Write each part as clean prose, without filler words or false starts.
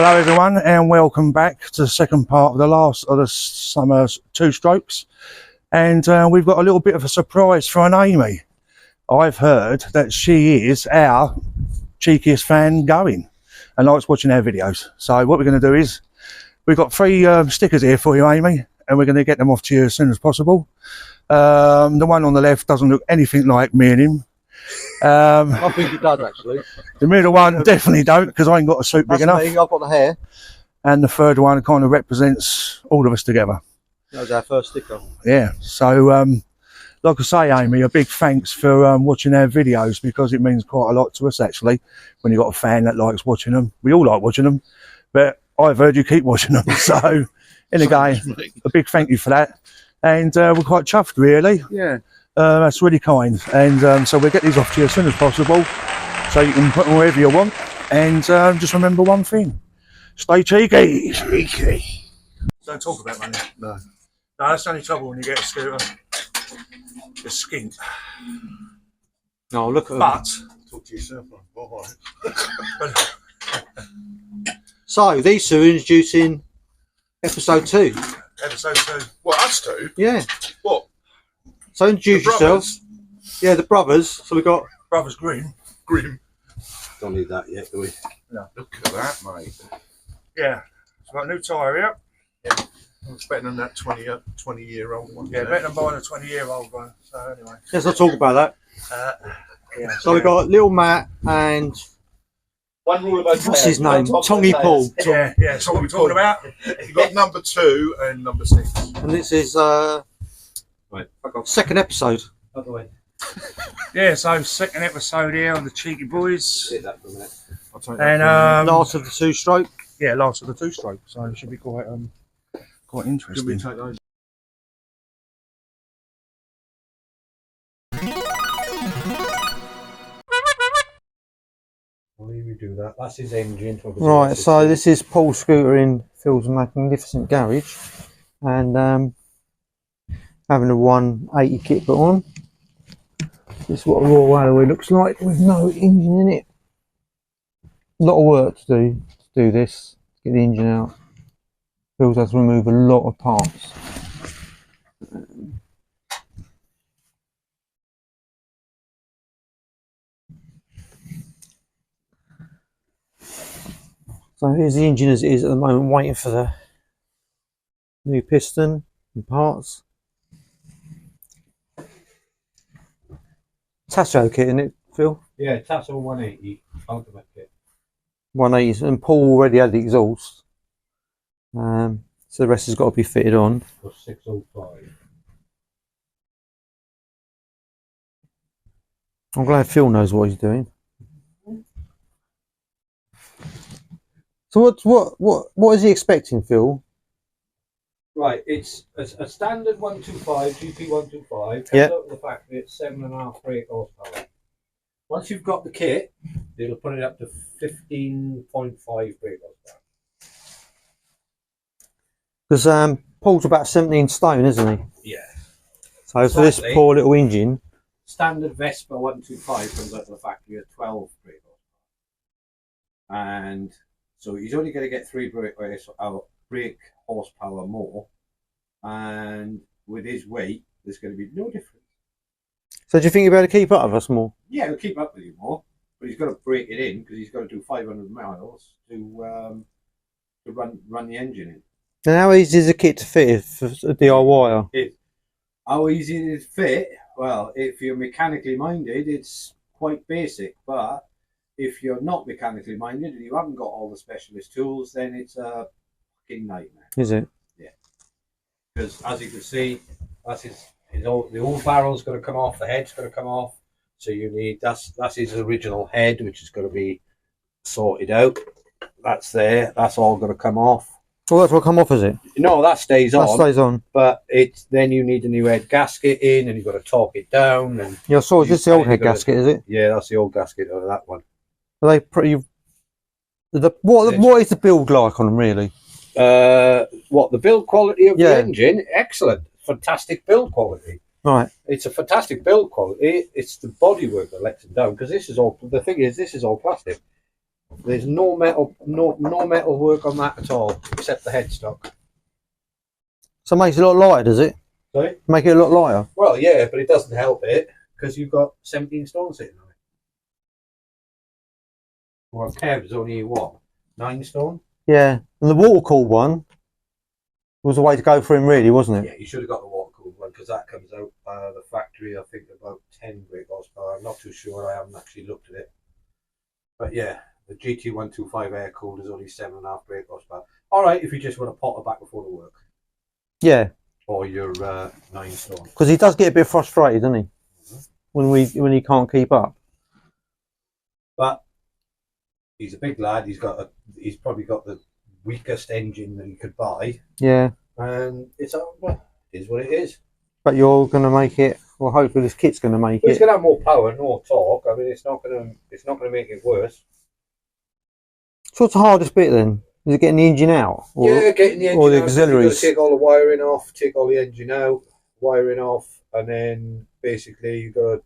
Hello everyone and welcome back to the second part of the last of the summer's two strokes, and we've got a little bit of a surprise for an Amy. I've heard that she is our cheekiest fan going and likes watching our videos. So what we're going to do is we've got three stickers here for you, Amy, and we're going to get them off to you as soon as possible. The one on the left doesn't look anything like me and him. I think it does actually. The middle one definitely don't, because I ain't got a suit big enough. Me, I've got the hair. And the third one kind of represents all of us together. That was our first sticker. Yeah, so like I say, Amy, a big thanks for watching our videos, because it means quite a lot to us actually when you've got a fan that likes watching them. We all like watching them, but I've heard you keep watching them. So in again, a big thank you for that. And we're quite chuffed really. Yeah. That's really kind. And so we'll get these off to you as soon as possible, so you can put them wherever you want. And just remember one thing: stay cheeky. Cheeky. Don't talk about money. No. No, that's the only trouble when you get a scooter. You're skint. No, look at But Talk to yourself. So these two are introducing episode 2. episode 2. What, us two? Yeah. What? So introduce The yourselves. Yeah, the brothers. So we got Brothers Grimm. Grim. don't need that yet, do we? Look at that, mate. Yeah. It's got a new tyre here. It's better than that 20-year-old one. Yeah, better than buying a 20-year-old one. So anyway. Let's not talk about that. Yeah. So we got little Matt and One rule about what's his name? Tongy Paul. Yeah, yeah. So what we're talking about? You got number 2 and number 6. And this is Right, fuck off. second episode. Out the way. Yeah. So second episode here on the Cheeky Boys. Hit that for a minute. I'll take And Last of the 2 stroke. yeah, last of the 2 stroke. So it should be quite Can we interesting. take those? I'll leave you do that. That's his engine. Right, so this is Paul Scooter in Phil's magnificent garage, and having a 180 kit put on. This is what a Royal Railway looks like with no engine in it. A lot of work to do this, get the engine out. Phil's has to remove a lot of parts. So here's the engine as it is at the moment, waiting for the new piston and parts. Tasso kit, isn't it, Phil? Yeah, Tasso 180. Ultimate kit. 180s, and Paul already had the exhaust. So the rest has got to be fitted on. For 605. I'm glad Phil knows what he's doing. So what is he expecting, Phil? Right, it's a standard 125, GP 125. Yeah. Out of the factory, it's 7.5 brake horsepower. Once you've got the kit, it'll put it up to 15.5 brake horsepower. Because Paul's about 17 stone, isn't he? Yeah. So for this Slightly. poor little engine, Standard Vespa 125 comes out of the factory at 12 brake horsepower. And so he's only going to get 3 brake horsepower more. And with his weight, there's going to be no difference. so do you think you'll be able to keep up with us more? Yeah, he'll keep up with you more. But he's got to break it in because he's got to do 500 miles to run the engine in. And how easy is a kit to fit for a DIY? How easy it is to fit? Well, if you're mechanically minded, it's quite basic. But if you're not mechanically minded and you haven't got all the specialist tools, then it's a fucking nightmare. Is it? Because as you can see, that's the old barrel's going to come off, the head's going to come off. So you need that's his original head, which is going to be sorted out. That's there. That's all going to come off. Well, that's what come off, is it? No, that stays on. That stays on. But then you need a new head gasket in, and you've got to torque it down. And Yeah, so is this the old head gasket, is it? yeah, that's the old gasket of that one. Are they pretty... What is the build like on them, really? What, the build quality of Yeah. the engine? Excellent, fantastic build quality. Right. It's a fantastic build quality. It's the bodywork that lets it down, because this is all. The thing is, this is all plastic. There's no metal work on that at all, except the headstock. So it makes it a lot lighter, does it? Sorry? Make it a lot lighter. Well, yeah, but it doesn't help it because you've got 17 stone sitting on it. Well, Kev's only what, 9 stone? Yeah, and the water cooled one was the way to go for him, really, wasn't it? Yeah, you should have got the water cooled one because that comes out the factory. I think about 10 brake horsepower. I'm not too sure. I haven't actually looked at it. But yeah, the GT125 air cooled is only 7.5 brake horsepower. All right, if you just want to pot her back before the work, Yeah, or your 9 stone. because he does get a bit frustrated, doesn't he? When he can't keep up. But he's a big lad. He's probably got the weakest engine that he could buy, Yeah, and well, it is what it is. but you're going to make it. Well, hopefully this kit's going to make But it's it. going to have more power, more torque. I mean, it's not going to make it worse. So what's the hardest bit then? Is it getting the engine out? Or, Yeah, getting the engine or the out. auxiliaries? You've got to take all the wiring off, take all the engine out, wiring off, and then basically you've got to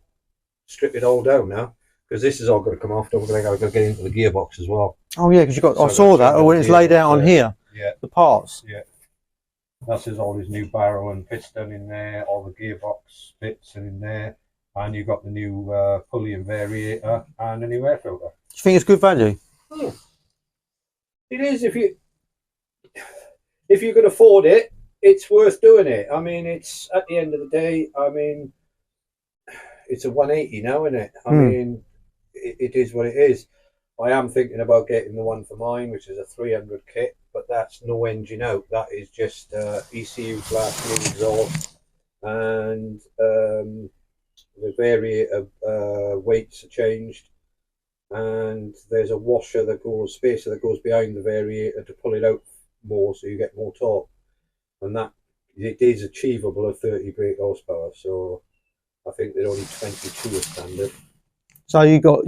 strip it all down now because this is all going to come off. Don't forget, I've got to get into the gearbox as well. Oh yeah, because you got. So I saw that when it's laid out on here. Yeah, The parts. yeah. That's just all his new barrel and piston in there, all the gearbox bits are in there, and you've got the new pulley and variator and a new air filter. Do you think it's good value? It is if you can afford it, it's worth doing it. I mean, it's at the end of the day. I mean, it's a 180 now, isn't it? I mean, it is what it is. I am thinking about getting the one for mine, which is a 300 kit, but that's no engine out. That is just ECU glass exhaust, and the variator weights are changed. And there's a washer spacer that goes behind the variator to pull it out more so you get more torque. And that it is achievable at 30 brake horsepower, so I think they're only 22 as standard. So you got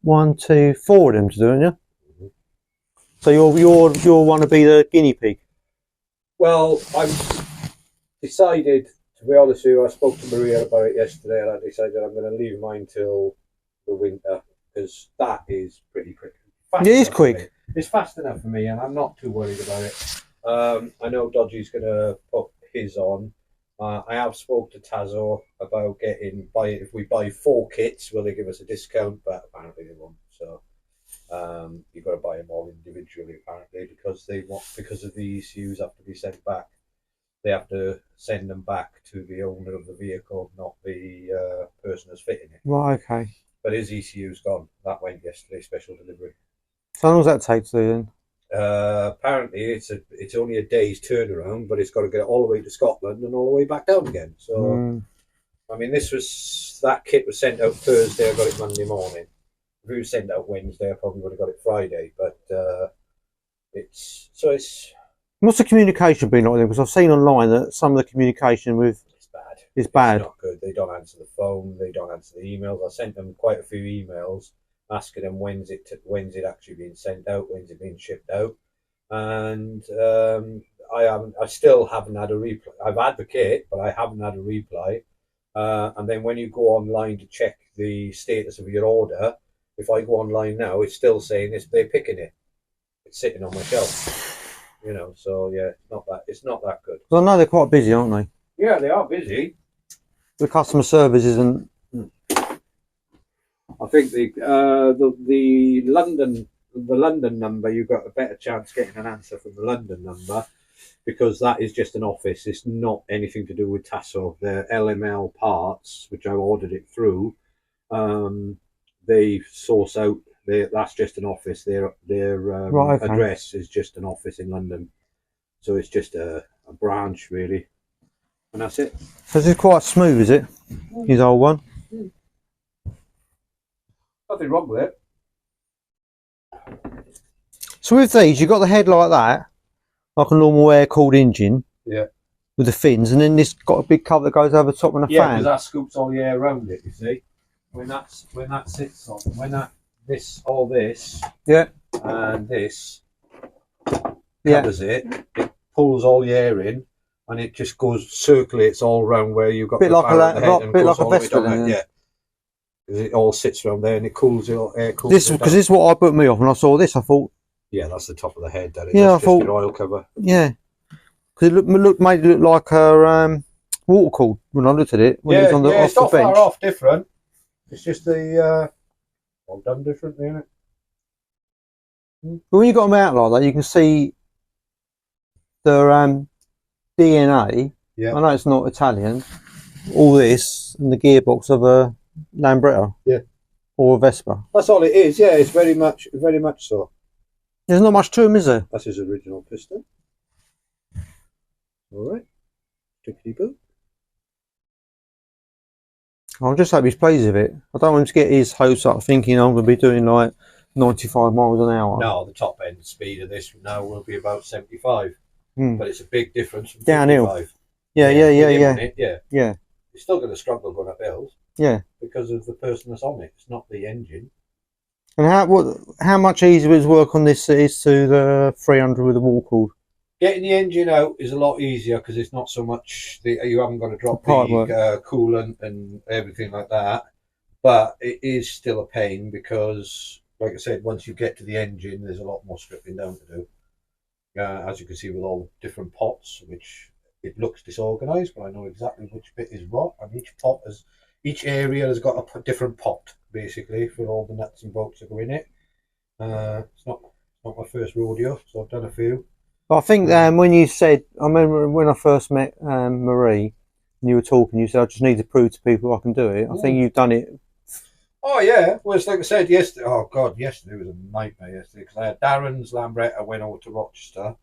1, 2, 4 of them to do, haven't you? Mhm. So you'll want to be the guinea pig. Well, I've decided, to be honest with you, I spoke to Maria about it yesterday, and I decided I'm going to leave mine till the winter because that is pretty quick. It is quick. It's fast enough for me, and I'm not too worried about it. I know Dodgy's going to put his on. I have spoke to Tazo about if we buy 4 kits, will they give us a discount? But apparently they won't. So you've got to buy them all individually, apparently, because of the ECUs have to be sent back. They have to send them back to the owner of the vehicle, not the person who's fitting it. Right. Okay. But his ECU's gone. That went yesterday, special delivery. So how long does that take to do then? Apparently it's only a day's turnaround, but it's got to get all the way to Scotland and all the way back down again. So I mean, that kit was sent out Thursday. I got it Monday morning. If it was sent out Wednesday, I probably would have got it Friday. But it's What's the communication been like then? Because I've seen online that some of the communication bad. is bad. It's not good. They don't answer the phone. They don't answer the emails. I sent them quite a few emails asking them when's it actually being sent out, when's it being shipped out, and I still haven't had a reply. I've had the kit, but I haven't had a reply. And then when you go online to check the status of your order, if I go online now, it's still saying they're picking it. It's sitting on my shelf. So yeah, it's not that good. Because I know they're quite busy, aren't they? Yeah, they are busy. The customer service isn't. I think the London number, you've got a better chance getting an answer from the London number because that is just an office. It's not anything to do with Tasso. The LML parts, which I ordered it through, they source out. That's just an office. Their Right, okay. address is just an office in London, so it's just a branch really, and that's it. So this is quite smooth, is it? His old one. Nothing wrong with it. So with these, you've got the head like that, like a normal air-cooled engine. Yeah. With the fins, and then this got a big cover that goes over the top and a Yeah, fan. because that scoops all the air around it. You see, when that sits on, all this, Yeah. and this Yeah. covers it pulls all the air in, and it just circulates all around where you've got Bit the like barrel of the head and bit goes like a all the way Vespa down then. there. Yeah, because it all sits around there and it cools it, air cools This it because down. this is what I put me off when I saw this. I thought, Yeah, that's the top of the head. That is. Yeah, That's I just thought- your oil cover. yeah, because it made it look like a water cooled when I looked at it when it was on the off it's the not far bench. off different. It's just the all done differently, isn't it? But when you got them out like that, you can see the DNA. Yeah. I know it's not Italian. All this and the gearbox of a Lambretta. Yeah. Or a Vespa. That's all it is. Yeah, it's very much so. There's not much to them, is there? That's his original piston. All right, tickety boo. I'm just hope he's pleased with it. I don't want him to get his hopes up thinking I'm going to be doing like 95 miles an hour. No, the top end speed of this now will be about 75, Hmm. but it's a big difference from Downhill. 55. Yeah. Yeah. You're still going to struggle going up hills. Yeah. Because of the person that's on it. It's not the engine. And how much easier is work on this is to the 300 with the wall cord? Getting the engine out is a lot easier because it's not so much you haven't got to drop Part work. the coolant and everything like that. But it is still a pain because, like I said, once you get to the engine, there's a lot more stripping down to do. As you can see with all the different pots, which it looks disorganised, but I know exactly which bit is what, and each area has got a different pot basically for all the nuts and bolts that go in it. It's not my first rodeo, so I've done a few. But I think when you said, I remember when I first met Marie, and you were talking, you said, I just need to prove to people I can do it. I think you've done it. Oh yeah, well it's like I said yesterday. Oh god, yesterday was a nightmare yesterday because I had Darren's Lambretta. I went over to Rochester,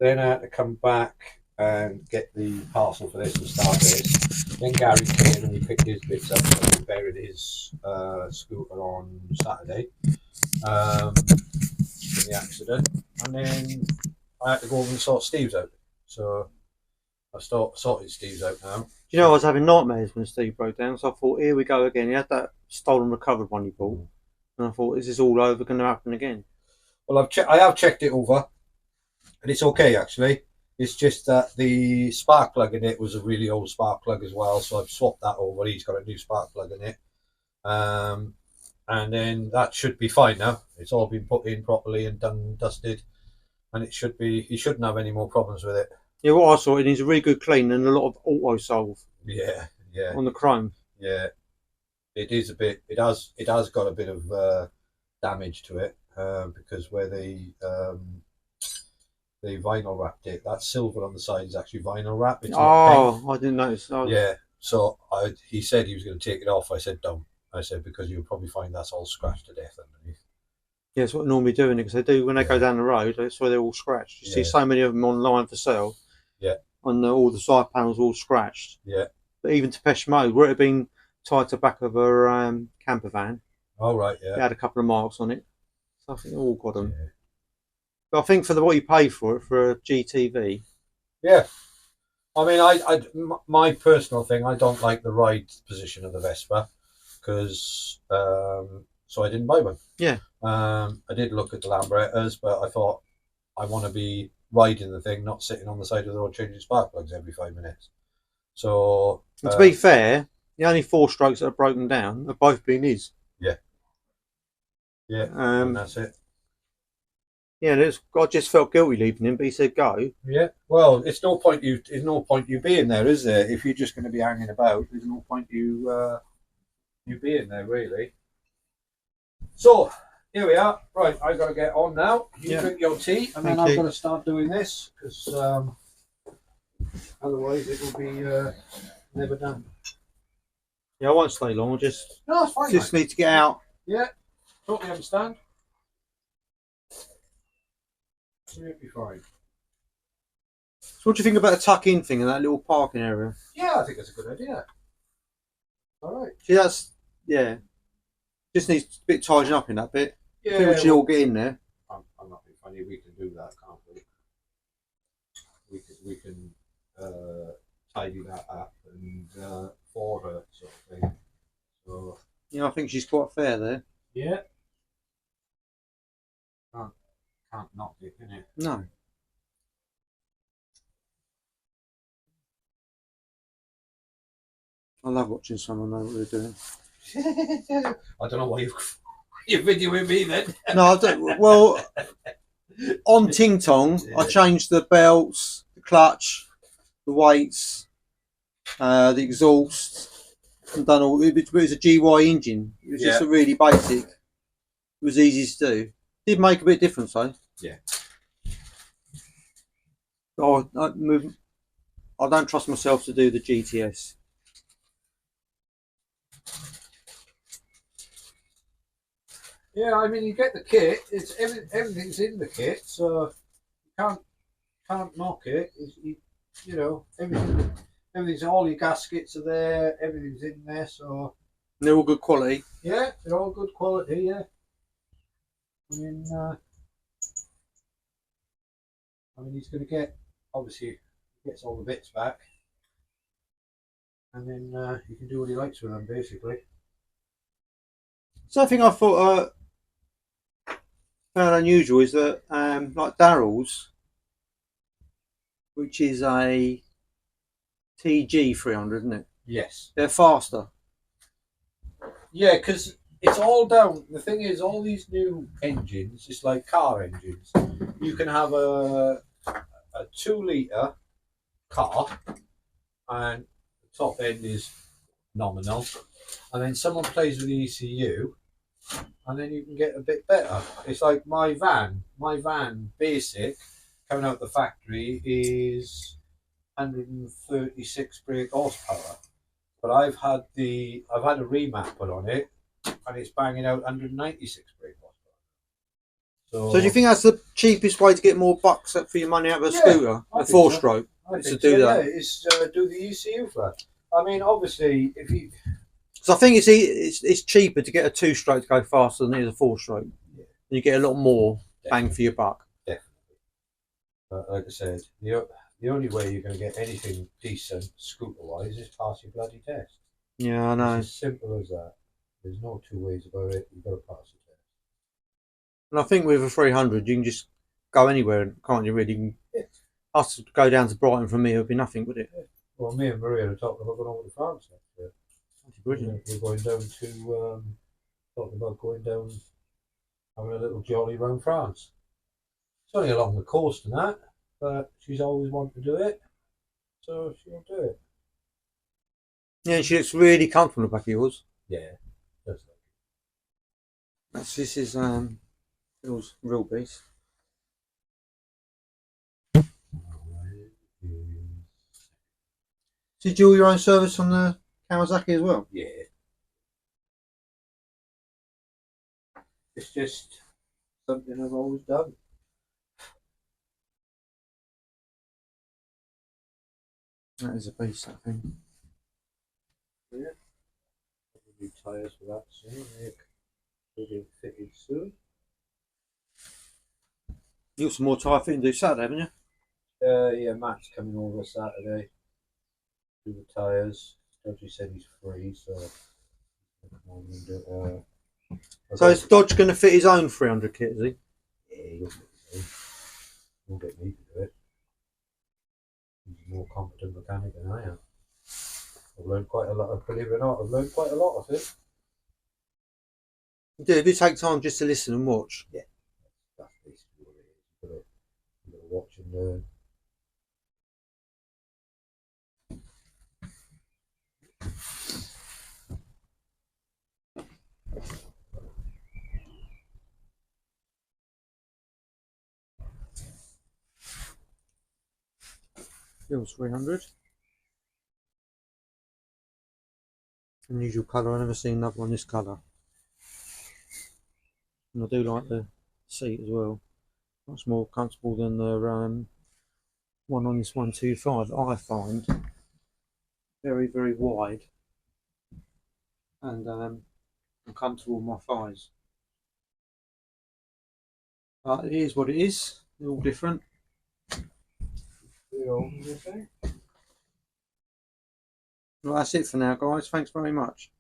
then I had to come back and get the parcel for this and start this. Then Gary came and he picked his bits up and repaired his scooter on Saturday in the accident, and then I had to go over and sort Steve's out. So I sorted Steve's out now. You know, I was having nightmares when Steve broke down, so I thought, here we go again. He had that stolen recovered one he bought, and I thought, is this all over going to happen again? Well, I have checked it over, and it's okay actually. It's just that the spark plug in it was a really old spark plug as well, so I've swapped that over. He's got a new spark plug in it, and then that should be fine now. It's all been put in properly and done and dusted, and it should be. He shouldn't have any more problems with it. Yeah, what I saw, it needs a really good clean and a lot of auto solve Yeah. on the chrome. Yeah, it is a bit. It has got a bit of damage to it because where they vinyl wrapped it, that silver on the side is actually vinyl wrap. It's not paint. I didn't notice. Oh. Yeah. So he said he was going to take it off. I said don't. I said because you'll probably find that's all scratched to death underneath. Yeah, it's what I normally do, because they do when they go down the road. That's why they're all scratched. You see so many of them online for sale. Yeah. And all the side panels all scratched. Yeah. But even Depeche Mode, where it had been tied to the back of a camper van, Oh right, it yeah. had a couple of marks on it. So I think they all got them. Yeah. But I think for what you pay for it, for a GTV, Yeah. I mean, my personal thing, I don't like the ride position of the Vespa because so I didn't buy one. Yeah. I did look at the Lambrettas, but I thought I want to be riding the thing, not sitting on the side of the road changing spark plugs every 5 minutes. So and to be fair, the only 4 strokes that are broken down have both been his. yeah, and that's it. Yeah, I just felt guilty leaving him, but he said go. Yeah. Well, it's no point you being there, is there? If you're just going to be hanging about, there's no point you being there, really. So here we are. Right, I've got to get on now. You drink your tea, and then Thank I've you. got to start doing this because otherwise it will be never done. Yeah, I won't stay long. I just No, it's fine. Mate. need to get out. Yeah, totally understand. Absolutely fine. So what do you think about a tuck-in thing in that little parking area? Yeah, I think that's a good idea. All right. See, just needs a bit tidying up in that bit. I Yeah. think we should all get in there. I'm not being funny. We can do that, can't we? We can tidy that up and for her sort of thing. So Yeah, I think she's quite fair there. yeah, can't knock it, can it? No. I love watching someone know what they're doing. I don't know why you're videoing me then. No, I don't. Well, on Ting Tong, I changed the belts, the clutch, the weights, the exhaust, and done all. It was a GY engine. It was just a really basic. It was easy to do. Did make a bit of difference though. Yeah. Oh, I don't trust myself to do the GTS. Yeah, I mean, you get the kit. It's everything's in the kit, so you can't knock it. You know, everything's all your gaskets are there. Everything's in there, so They're all good quality. yeah, they're all good quality. Yeah, I mean, he's going to get obviously he gets all the bits back, and then he can do what he likes with them, basically. Something I thought found unusual is that like Darrell's, which is a TG 300, isn't it? Yes. They're faster. Yeah, because it's all down. The thing is, all these new engines, it's like car engines. You can have a 2 litre car, and the top end is nominal, and then someone plays with the ECU, and then you can get a bit better. It's like my van basic coming out the factory is 136 brake horsepower, but I've had a remap put on it, and it's banging out 196 brake horsepower. So do you think that's the cheapest way to get more bucks up for your money out of a scooter? I A think 4-stroke. I It's think to do so, that. yeah, it's do the ECU for that. I mean, obviously, if you So I think it's cheaper to get a 2-stroke to go faster than it is a 4-stroke. Yeah. You get a lot more bang for your buck. but like I said, the only way you're going to get anything decent scooter-wise is pass your bloody test. Yeah, I know. It's as simple as that. There's no two ways about it. You've got to pass the test. And I think with a 300, you can just go anywhere, can't you? Really, you can, us to go down to Brighton from here would be nothing, would it? Well, me and Maria are talking about going over to France next year. Brilliant. We're going down to talking about going down, having a little jolly around France. It's only along the coast and that, but she's always wanted to do it, so she'll do it. Yeah, she looks really comfortable in the back of yours. Yeah, that's This is Phil's real beast. Did you do your own service on the Kawasaki as well? yeah. It's just something I've always done. That is a beast, I think. Yeah. New tyres for that soon. They'll be fitted soon. You got some more tyre fitting to do Saturday, haven't you? Yeah, Matt's coming over Saturday. Do the tyres. Dodgy said he's free, so come on and do it. So is Dodge going to fit his own 300 kit, is he? Yeah, he'll get me to do it. He's a more competent mechanic than I am. I've learned quite a lot. Believe it or not, I've learned quite a lot of it. You do, if you take time just to listen and watch. That's basically what it is. You've got to watch and learn. Feels 300. Unusual colour, I've never seen another one this colour. And I do like the seat as well. Much more comfortable than the one on this 125 I find. Very, very wide. And uncomfortable with my thighs. But it is what it is. They're all different. Well, that's it for now, guys. Thanks very much.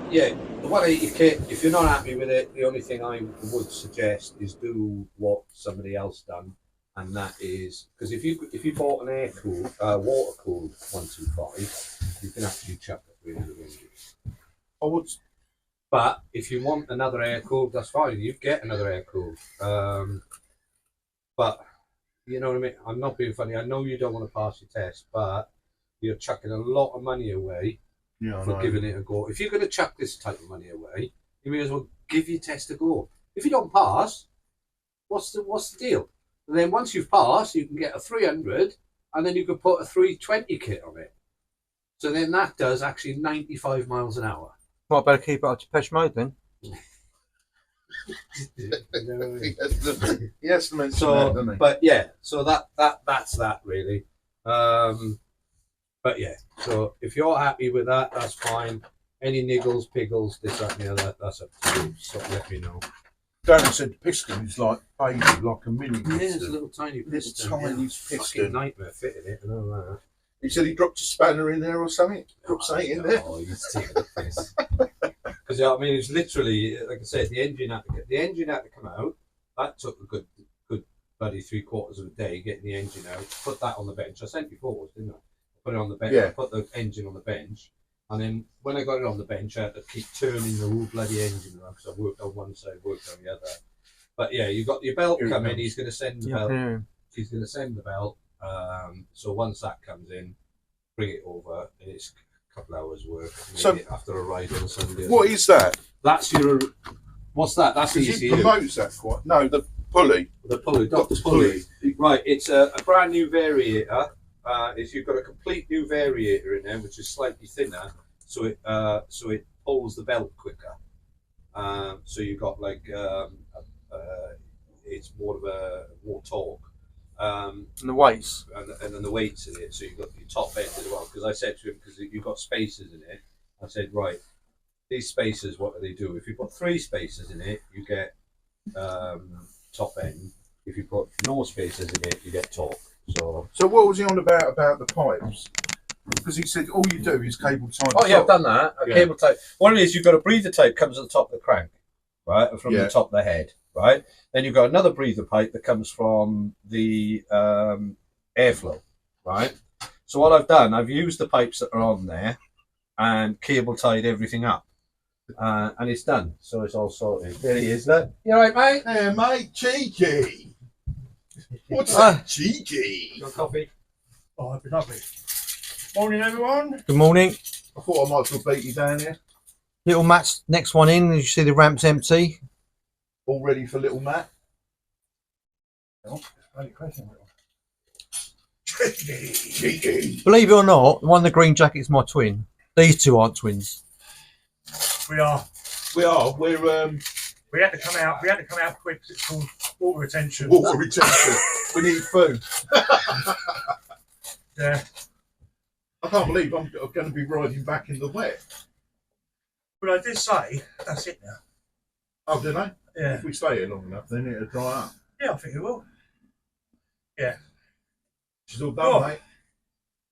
Yeah, the 180 kit, if you're not happy with it, the only thing I would suggest is do what somebody else done and that is because if you bought an air cooled, water cooled 125, you can actually chuck it through the windows. I would. But if you want another air cooled, that's fine. You get another air cooled. But you know what I mean. I'm not being funny. I know you don't want to pass your test, but you're chucking a lot of money away for giving it a go. If you're going to chuck this type of money away, you may as well give your test a go. If you don't pass, what's the deal? And then once you've passed, you can get a 300, and then you can put a 320 kit on it. So then that does actually 95 miles an hour. Well, I better keep it up to Depeche Mode then. He has to mention So, that, doesn't he? but yeah, so that's that really. But yeah, so if you're happy with that, that's fine. Any niggles, piggles, this, that, and the other, that's up to you. So let me know. Darren said the piston is like baby, like a mini Yeah, it's a piston. little tiny This piston. tiny Fucking piston. nightmare fitting it and all that. He said he dropped a spanner in there or something. Dropped something in there. Oh, he's taking the piss. Because I mean, it's literally like I said, the engine had to come out. That took a good bloody 3/4 of a day getting the engine out. Put that on the bench. I sent you photos, didn't I? Put it on the bench. Yeah. I put the engine on the bench, and then when I got it on the bench, I had to keep turning the whole bloody engine around because I worked on one side, worked on the other. But yeah, you got your belt Here it coming. comes. He's going to send the Yeah, belt. yeah. He's going to send the belt. So once that comes in, bring it over. And it's a couple hours work. So- Maybe after a ride on Sunday. What is that? That's your. What's that? That's the Because he ECU. promotes that quite. No, the pulley. The pulley, Dr. Pulley. Right, it's a brand new variator. You've got a complete new variator in there, which is slightly thinner, so it pulls the belt quicker. So you've got like it's more torque. And the weights. And then the weights in it. So you've got your top end as well. Because I said to him, because you've got spacers in it, I said, right, these spacers, what do they do? If you put 3 spacers in it, you get top end. If you put no spacers in it, you get torque. So what was he on about the pipes? Because he said all you do is cable tie. oh yeah, I've done that. A Yeah. cable type. What it is, you've got a breather type comes at the top of the crank, right, from Yeah. the top of the head, right. Then you've got another breather pipe that comes from the airflow, right. So what I've done, I've used the pipes that are on there and cable tied everything up, and it's done. So it's all sorted. There he is. Look, you all right, mate? Hey, mate, cheeky. What's that, cheeky? You want coffee? Oh, that'd be lovely. Morning, everyone. Good morning. I thought I might as well beat you down here. Little Matt's next one in. As you see, the ramp's empty. All ready for little Matt. Cheeky. Believe it or not, one of the green jackets is my twin. These two aren't twins. We are. We are. We're We had to come out. We had to come out quick. 'Cause it's called water retention. water retention. We need food. Yeah. I can't believe I'm going to be riding back in the wet. But I did say that's it now. Oh, did I? Yeah. If we stay here long enough, then it'll dry up. Yeah, I think it will. Yeah. She's all done, Oh. mate.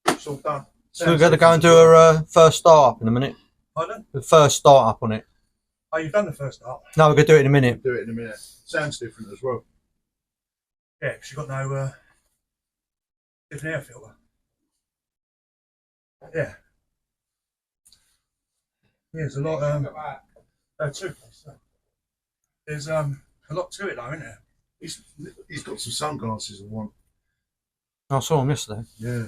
It's all done. So we're going to go and do our first start up in a minute. Pardon? The first start up on it. Oh, you've done the first start. No, we're going to do it in a minute. Do it in a minute. Sounds different as well. Yeah, because you've got no different air filter. Yeah. Yeah, there's a lot. Two. There's a lot to it, though, isn't there? He's got some sunglasses and one. I saw them yesterday. Yeah.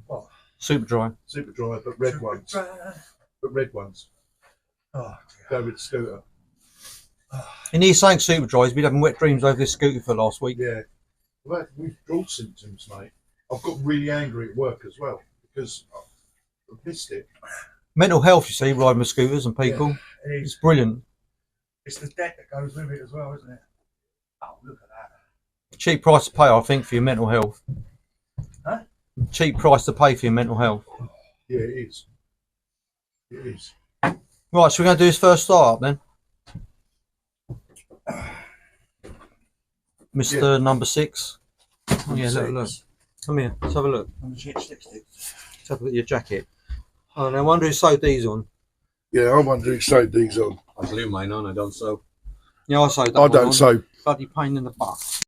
What? Super dry. Super dry, but red ones. But red ones. Oh, Go with the scooter. And he's saying super dry. He's been having wet dreams over this scooter for last week. Yeah. I've had withdrawal symptoms, mate. I've got really angry at work as well because I've missed it. Mental health, you see, riding with scooters and people. it It's is. brilliant. It's the debt that goes with it as well, isn't it? Oh, look at that. Cheap price to pay, I think, for your mental health. Huh? Cheap price to pay for your mental health. Yeah, it is. It is. Right, so we're going to do this first start up then. Mr. Number 6. Oh, yeah, look. Come here, let's have a look. I'm going to stick. Let's have a look at your jacket. Oh, no wonder who sewed these on. Yeah, I wonder who sewed these on. I glue mine on. I don't sew. Yeah, I sewed that I one don't on. sew. Bloody pain in the butt.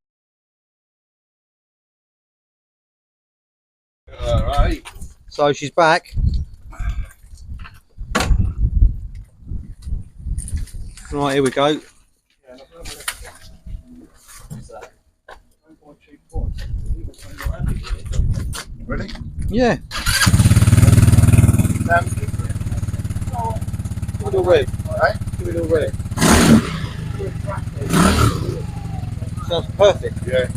So she's back. Right, here we go. Ready? Yeah. Give it all red. Hey? Give it all red. Sounds perfect. Yeah.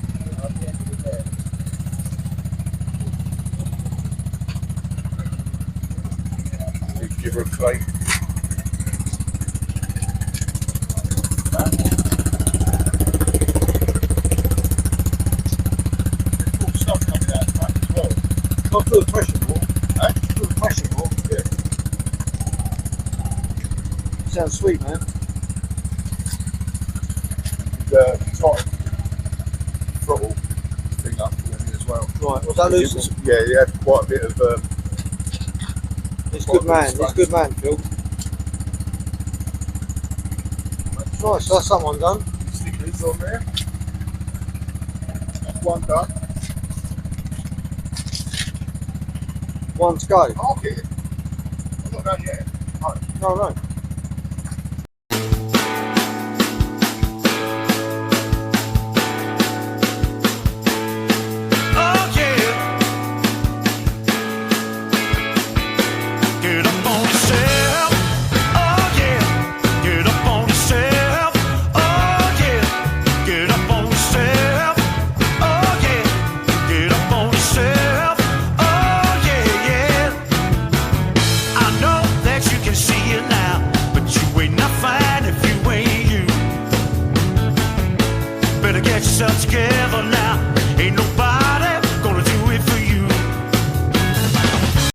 Give her a plate. Stuff coming out back as well. Not feel the pressure more. Eh? Feel the pressure more. Yeah. Sounds sweet, man. Tight throttle thing up for me as well. Right, was that loose? Yeah, he had quite a bit of. It's good man. It's good man, Phil. Nice, so that's someone done. Stickers on there. That's one done. One to go. I'll get it. I'm not done yet. No, no. Oh yeah, get up on yourself. Oh yeah, get up on yourself. Oh yeah, get up on yourself. Oh yeah, get up on yourself. Oh yeah, yeah. I know that you can see it now, but you ain't not fine if you ain't you. Better get yourself together now.